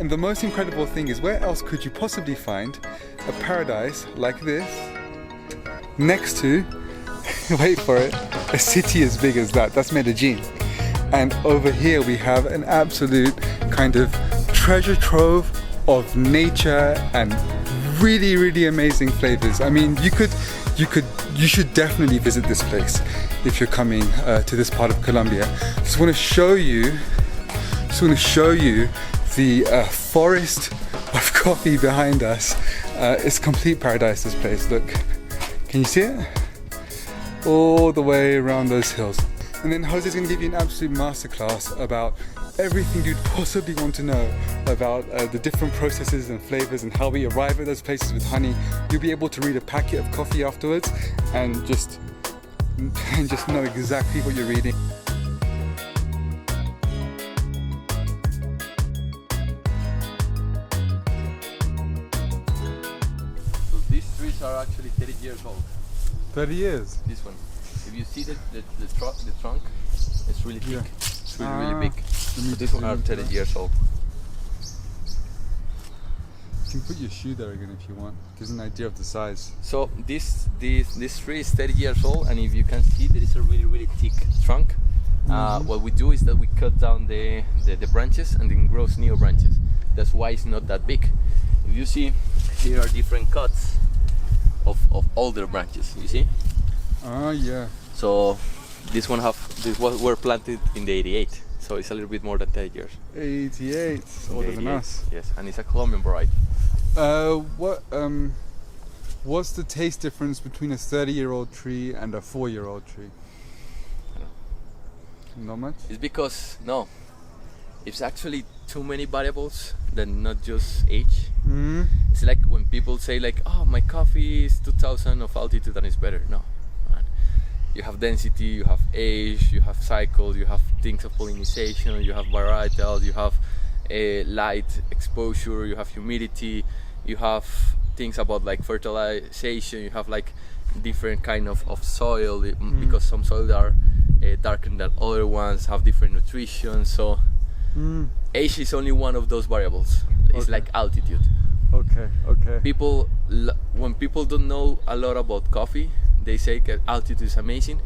And the most incredible thing is, where else could you possibly find a paradise like this next to, wait for it, a city as big as that? That's Medellin. And over here we have an absolute kind of treasure trove of nature and really, really amazing flavors. I mean, you should definitely visit this place if you're coming to this part of Colombia. Just want to show you the forest of coffee behind us. It's complete paradise, this place. Look, can you see it? All the way around those hills. And then Jose's going to give you an absolute masterclass about everything you'd possibly want to know about the different processes and flavors and how we arrive at those places with honey. You'll be able to read a packet of coffee afterwards and just know exactly what you're reading. These trees are actually 30 years old. 30 years? This one. If you see the trunk, it's really thick. Yeah. It's really big. So this just one are 30 years old. You can put your shoe there again if you want. Gives an idea of the size. So this tree is 30 years old, and if you can see, there is a really thick trunk. What we do is that we cut down the branches and then grows new branches. That's why it's not that big. If you see, here are different cuts of older branches. You see? Ah, yeah. So this were planted in the 88, so it's a little bit more than 10 years. 88, older than us. Yes, and it's a Colombian variety. What's the taste difference between a 30-year-old tree and a 4-year-old tree? Not much? It's because, no, it's actually too many variables than not just age. Mm-hmm. It's like when people say like, oh, my coffee is 2000 of altitude and it's better. No, man. You have density, you have age, you have cycles, you have things of pollination, you have varietals, you have light exposure, you have humidity, you have things about like fertilization, you have like different kind of soil, because some soils are darker than other ones, have different nutrition. So age is only one of those variables. It's like altitude. Okay. When people don't know a lot about coffee, they say that altitude is amazing,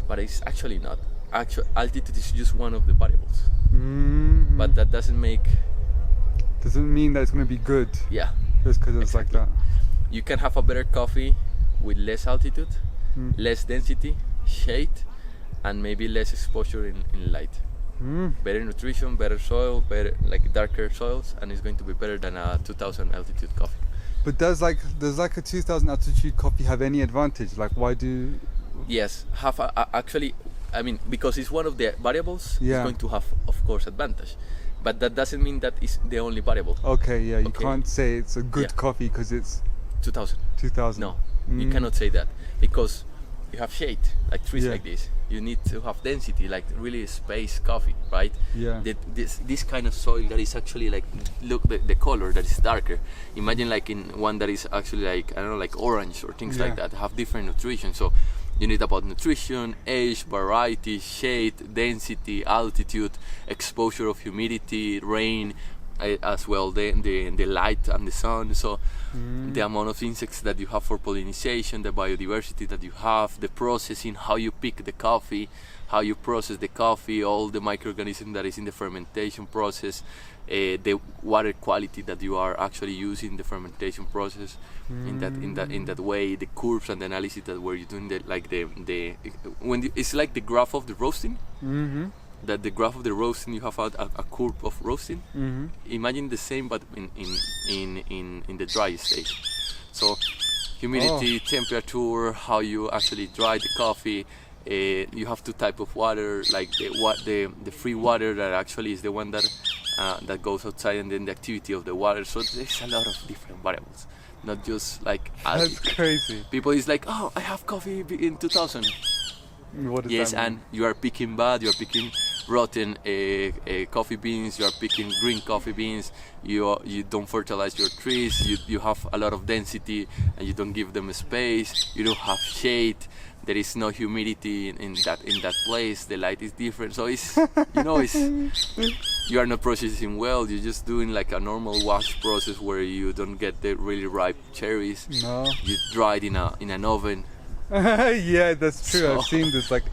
but it's actually not. Altitude is just one of the variables. Mm-hmm. But that doesn't mean that it's going to be good. Yeah. Just because it's like that. You can have a better coffee with less altitude, less density, shade, and maybe less exposure in light. Better nutrition, better soil, better like darker soils, and it's going to be better than a 2000 altitude coffee. But does a 2000 altitude coffee have any advantage? Like, why do? Yes, actually, I mean, because it's one of the variables, Yeah. it's going to have, of course, advantage. But that doesn't mean that it's the only variable. Okay, yeah, you Okay. can't say it's a good coffee because it's 2000. 2000. No, you cannot say that, because you have shade, like trees like this. You need to have density, like really space coffee, right? Yeah. This kind of soil that is actually like, look, the color that is darker. Imagine like in one that is actually like, I don't know, like orange or things like that, have different nutrition. So you need about nutrition, age, variety, shade, density, altitude, exposure of humidity, rain, as well the light and the sun. So the amount of insects that you have for pollination, the biodiversity that you have, the processing, how you pick the coffee, how you process the coffee, all the microorganism that is in the fermentation process, the water quality that you are actually using the fermentation process in that way, the curves and the analysis that where you're doing it's like the graph of the roasting. That the graph of the roasting, you have a curve of roasting. Imagine the same, but in the dry stage. So humidity, temperature, how you actually dry the coffee. You have two types of water, like the free water that actually is the one that goes outside, and then the activity of the water. So there's a lot of different variables, not just like That's crazy. people is like, oh, I have coffee in 2000. What does Yes, that mean? and you are picking bad, you are picking rotten coffee beans, you are picking green coffee beans, you don't fertilize your trees, you have a lot of density and you don't give them space, you don't have shade, there is no humidity in that place. The light is different, so it's it's you are not processing well. You're just doing like a normal wash process where you don't get the really ripe cherries. No. You dry it in an oven. Yeah, that's true. So- I've seen this like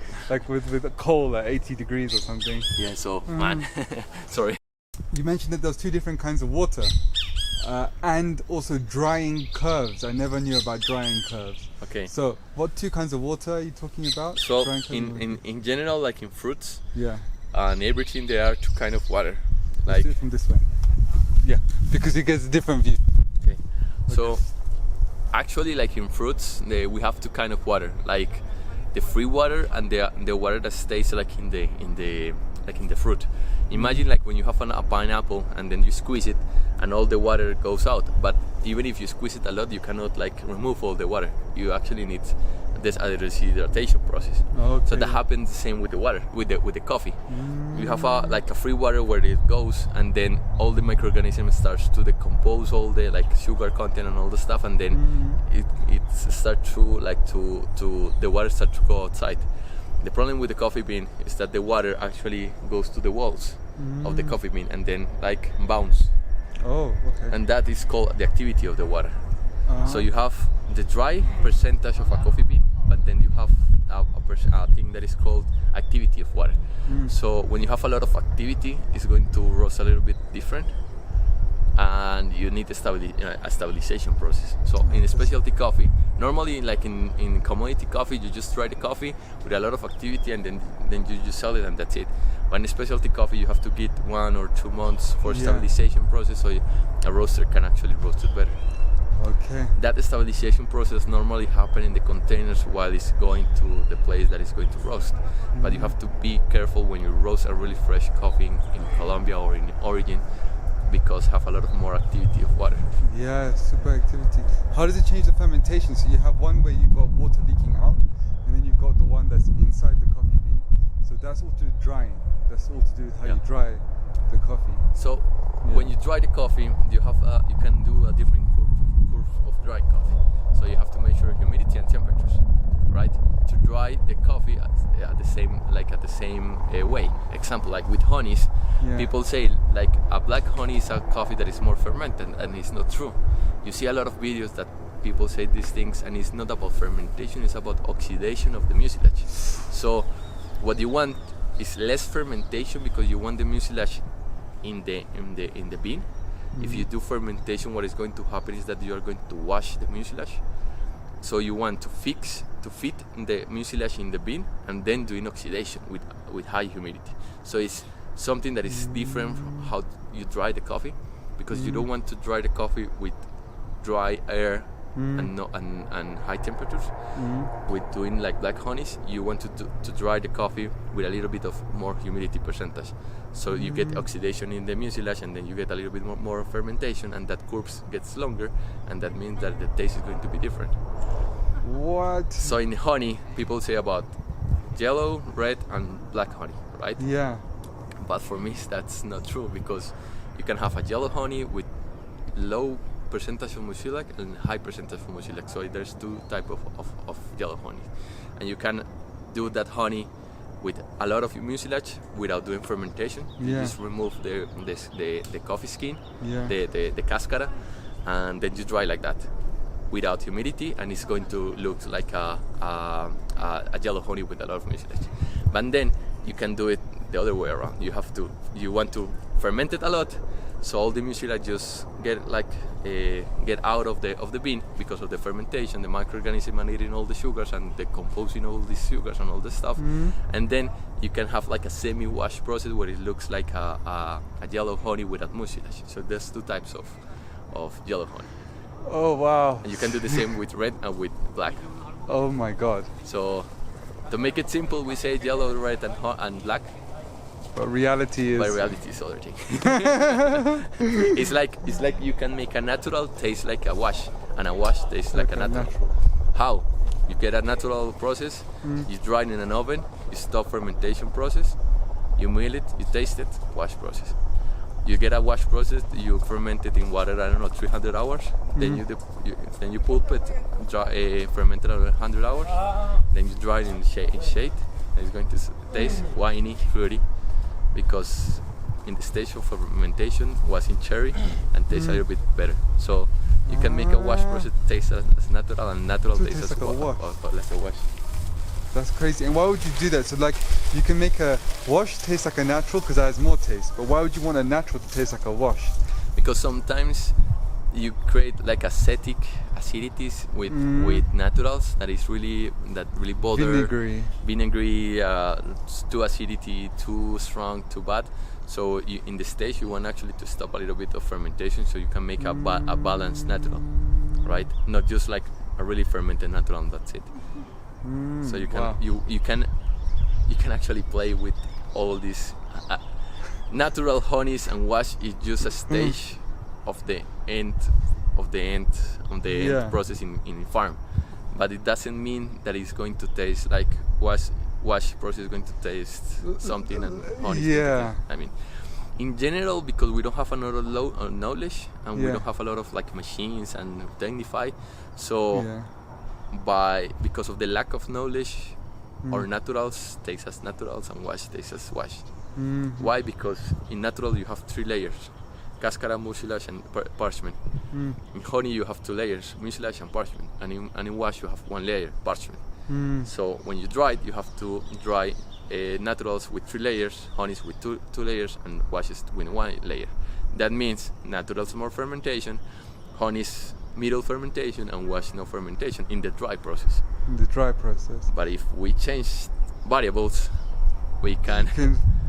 with a coal at 80 degrees or something. Yeah, so man, sorry. You mentioned that there's two different kinds of water, and also drying curves. I never knew about drying curves. Okay. So, what two kinds of water are you talking about? So Drying curves and- in general, like in fruits yeah. and everything, there are two kind of water. Let's Like do it from this way. Yeah, because it gets a different view. okay, so actually, like in fruits, we have two kind of water, like the free water and the water that stays like in the fruit. Imagine like when you have a pineapple and then you squeeze it and all the water goes out. But even if you squeeze it a lot, you cannot like remove all the water. You actually need this dehydration process. Okay. So that happens the same with the water, with the coffee. You have a free water where it goes, and then all the microorganisms starts to decompose all the like sugar content and all the stuff, and then it starts to the water starts to go outside. The problem with the coffee bean is that the water actually goes to the walls of the coffee bean and then like bounce, Oh, okay. and that is called the activity of the water. Uh-huh. So you have the dry percentage of a coffee bean, but then you have a thing that is called activity of water. So when you have a lot of activity, it's going to roast a little bit different, and you need a stabilization process. So in a specialty coffee, normally like in commodity coffee, you just dry the coffee with a lot of activity, and then you just sell it, and that's it. But in specialty coffee, you have to get 1 or 2 months for Yeah. stabilization process, so a roaster can actually roast it better. Okay. That stabilization process normally happens in the containers while it's going to the place that is going to roast. But you have to be careful when you roast a really fresh coffee in Colombia or in origin, because have a lot of more activity of water. Yeah, super activity. How does it change the fermentation? So you have one where you've got water leaking out, and then you've got the one that's inside the coffee bean. So that's all to do with drying. That's all to do with how you dry the coffee. So when you dry the coffee, you can do a different curve of dry coffee. So you have to measure humidity and temperatures, right? To dry the coffee at the same way. Example, like with honeys, people say like a black honey is a coffee that is more fermented, and it's not true. You see a lot of videos that people say these things, and it's not about fermentation, it's about oxidation of the mucilage. So what you want is less fermentation, because you want the mucilage in the bean. If you do fermentation, what is going to happen is that you are going to wash the mucilage. So you want to fit the mucilage in the bean, and then doing oxidation with high humidity. So it's something that is different from how you dry the coffee, because you don't want to dry the coffee with dry air and high temperatures. With doing like black honeys, you want to dry the coffee with a little bit of more humidity percentage. So you get oxidation in the mucilage, and then you get a little bit more fermentation, and that curve gets longer, and that means that the taste is going to be different. What? So in honey, people say about yellow, red, and black honey, right? Yeah. But for me, that's not true, because you can have a yellow honey with low percentage of mucilage and high percentage of mucilage. So there's two types of yellow honey, and you can do that honey with a lot of mucilage without doing fermentation. You just remove the coffee skin, the cascara, and then you dry like that without humidity, and it's going to look like a yellow honey with a lot of mucilage. But then you can do it the other way around. You want to ferment it a lot, so all the mucilage just get out of the bean because of the fermentation. The microorganisms are eating all the sugars and decomposing all these sugars and all this stuff. And then you can have like a semi-wash process where it looks like a yellow honey without mucilage. So there's two types of yellow honey. Oh wow. And you can do the same with red and with black. Oh my god. So to make it simple, we say yellow, red, and black. But reality is. But reality is other thing. It's like you can make a natural taste like a wash, and a wash tastes like a natural. How? You get a natural process. You dry it in an oven. You stop fermentation process. You mill it. You taste it. Wash process. you get a wash process. You ferment it in water. I don't know, 300 hours. Then you pulp it, ferment it 100 hours. Then you dry it in shade. And it's going to taste winey, fruity, because in the stage of fermentation was in cherry and tastes a little bit better. So you can make a wash process taste as natural, and natural taste as like a wash. Like a wash. That's crazy. And why would you do that? So like, you can make a wash taste like a natural because it has more taste. But why would you want a natural to taste like a wash? Because sometimes you create like acidities with naturals that really bother. Vinegary, too acidity, too strong, too bad. So in the stage you want actually to stop a little bit of fermentation, so you can make a balanced natural, right? Not just like a really fermented natural and that's it. So you can you can actually play with all these natural honeys, and wash is just a stage of the end process in farm, but it doesn't mean that it's going to taste like wash process is going to taste something and honey. I mean, in general, because we don't have another knowledge, and we don't have a lot of like machines and Technify, so because of the lack of knowledge, our naturals taste as naturals and wash tastes as wash. Why? Because in natural you have 3 layers: cascara, mucilage, and parchment. In honey you have 2 layers: mucilage and parchment, and in wash you have 1 layer: parchment. So when you dry it, you have to dry naturals with 3 layers, honeys with two layers, and washes with 1 layer. That means naturals more fermentation, honeys middle fermentation, and wash no fermentation in the dry process. But if we change variables, we can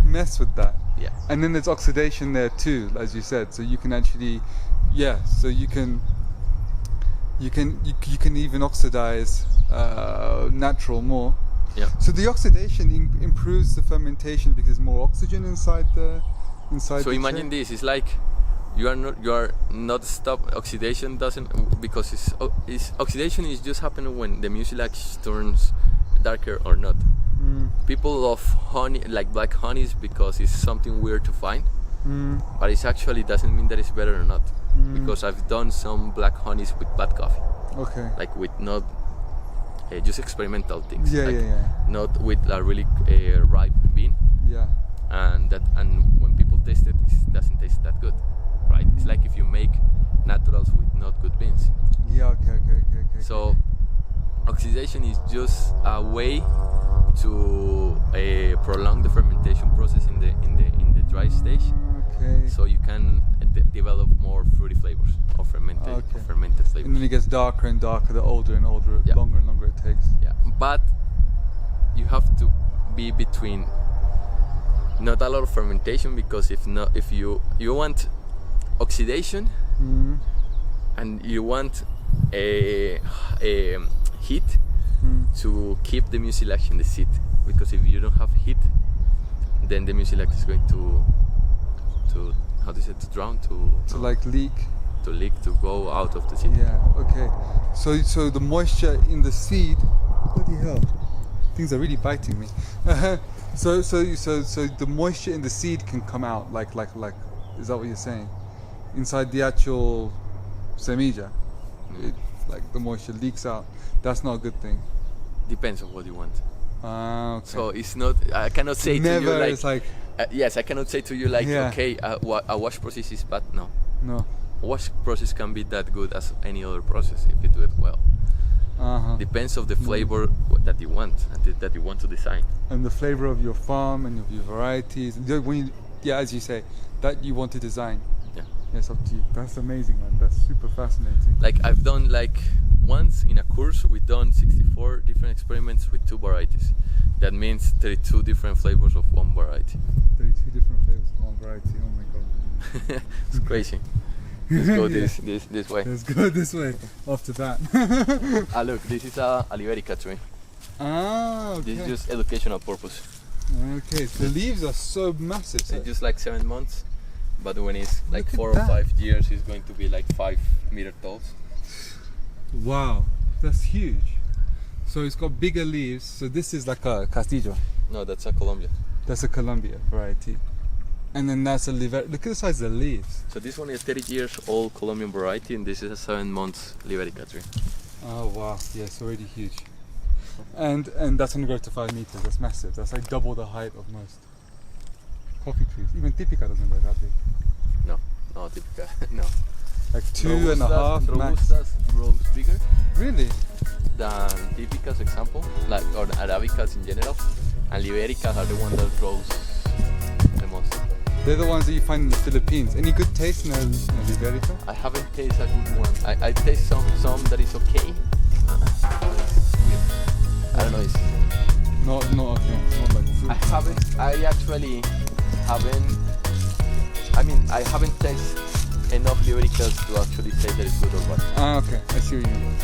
mess with that. Yeah. And then there's oxidation there too, as you said. So you can actually, so you can even oxidize natural more. Yeah. So the oxidation improves the fermentation because there's more oxygen inside the So imagine this: it's like you are not stop. Oxidation doesn't, because oxidation is just happening when the mucilage turns darker or not. People love honey, like black honeys, because it's something weird to find, but it actually doesn't mean that it's better or not. Because I've done some black honeys with bad coffee. Okay. Like with not just experimental things. Not with a really ripe bean. And when people taste it, it doesn't taste that good, right? It's like if you make naturals with not good beans. Okay. So oxidation is just a way to prolong the fermentation process in the dry stage. So you can develop more fruity flavors or fermented flavors. And then it gets darker and darker the older and older, longer and longer it takes. But you have to be between not a lot of fermentation, because if you want oxidation and you want a heat to keep the mucilage in the seed, because if you don't have heat, then the mucilage is going to how do you say, to drown, to go out of the seed. So the moisture in the seed, bloody hell, things are really biting me. So the moisture in the seed can come out, like is that what you're saying? Inside the actual semilla, like the moisture leaks out. That's not a good thing. Depends on what you want. Okay. So it's not. I cannot say to you like. It's like yes, I cannot say to you like, okay, a wash process is bad. No. A wash process can be that good as any other process if you do it well. Depends of the flavor that you want and that you want to design. And the flavor of your farm and of your varieties. When you, as you say, that you want to design. It's up to you. That's amazing, man. That's super fascinating. Like I've done once in a course, we've done 64 different experiments with 2 varieties. That means 32 different flavors of 1 variety. 32 different flavors of 1 variety. Oh my god. It's crazy. Let's go this way. Let's go this way after that. Look, this is a Liberica tree. Okay. This is just educational purpose. Okay, so the leaves are so massive. It's just like 7 months, but when it's like 4 or 5 years, it's going to be like 5 meter tall. Wow, that's huge. So it's got bigger leaves. So this is like a Castillo. No, that's a Colombia. That's a Colombia variety. And then that's a Liberica. Look at the size of the leaves. So this one is 30 years old Colombian variety, and this is a 7 months Liberica tree. Oh wow, yeah, it's already huge. And that's gonna grow to 5 meters. That's massive. That's like double the height of most coffee trees. Even Typica doesn't grow that big. No, typical, no. Like 2.5 max. Robustas grows bigger Really? than Typicas, example, like or Arabicas in general, and Libericas are the one that grows the most. They're the ones that you find in the Philippines. Any good taste in a Liberica? I haven't tasted a good one. I taste some that is okay. It's weird. I don't know. It's Not okay. Not like fruit. I actually haven't. I mean, I haven't tasted enough Libericas to actually say that it's good or bad. Ah, okay. I see what you mean.